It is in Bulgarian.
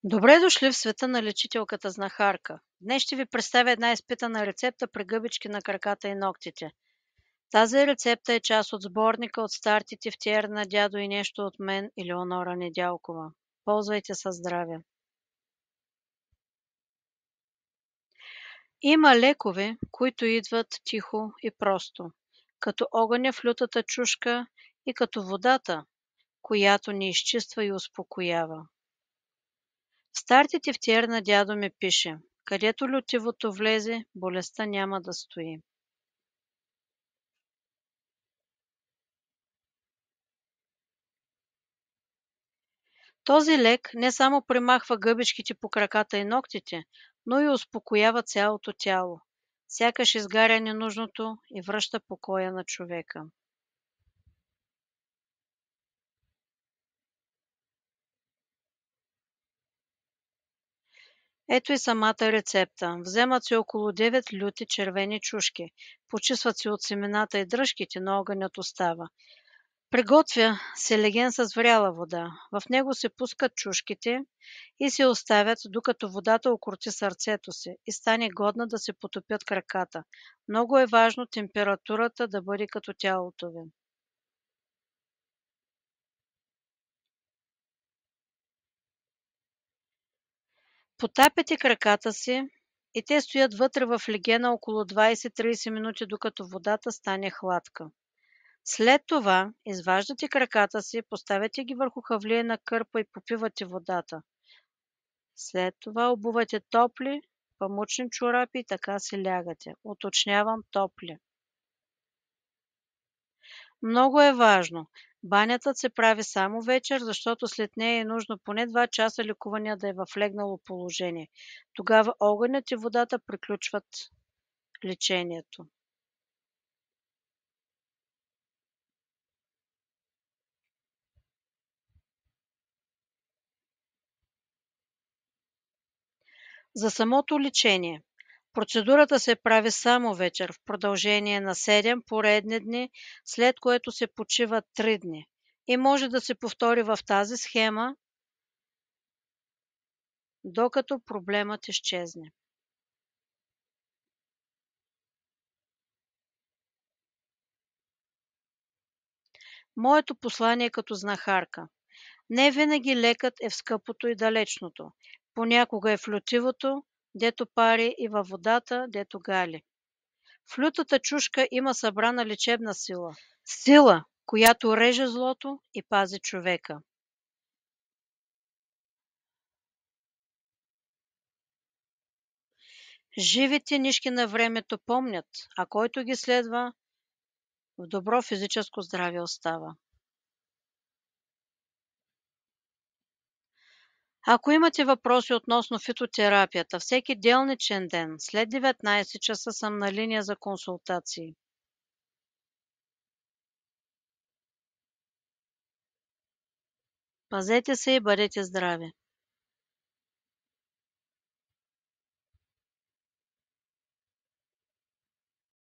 Добре дошли в света на лечителката знахарка. Днес ще ви представя една изпитана рецепта при гъбички на краката и ногтите. Тази рецепта е част от сборника от старти тефтер на дядо и нещо от мен и Леонора Недялкова. Ползвайте със здраве! Има лекове, които идват тихо и просто, като огъня в лютата чушка и като водата, която ни изчиства и успокоява. В старите тефтер на дядо ми пише: където лютивото влезе, болестта няма да стои. Този лек не само премахва гъбичките по краката и ногтите, но и успокоява цялото тяло, сякаш изгаря ненужното и връща покоя на човека. Ето и самата рецепта. Вземат се около 9 люти червени чушки. Почистват се от семената и дръжките, но огънят остава. Приготвя се леген с вряла вода. В него се пускат чушките и се оставят, докато водата окрути сърцето си и стане годна да се потопят краката. Много е важно температурата да бъде като тялото ви. Потапяте краката си и те стоят вътре в легена около 20-30 минути, докато водата стане хладка. След това изваждате краката си, поставяте ги върху хавлиена кърпа и попивате водата. След това обувате топли памучни чорапи и така си лягате. Уточнявам, топли. Много е важно. Банята се прави само вечер, защото след нея е нужно поне 2 часа лекуване да е в легнало положение. Тогава огънят и водата приключват лечението. За самото лечение. Процедурата се прави само вечер в продължение на 7 поредни дни, след което се почива 3 дни и може да се повтори в тази схема, докато проблемът изчезне. Моето послание като знахарка: не винаги лекът е в скъпото и далечното. Понякога е в лютивото, дето пари, и във водата, дето гали. В лютата чушка има събрана лечебна сила. Сила, която реже злото и пази човека. Живите нишки на времето помнят, а който ги следва, в добро физическо здраве остава. Ако имате въпроси относно фитотерапията, всеки делничен ден след 19 часа съм на линия за консултации. Пазете се и бъдете здрави!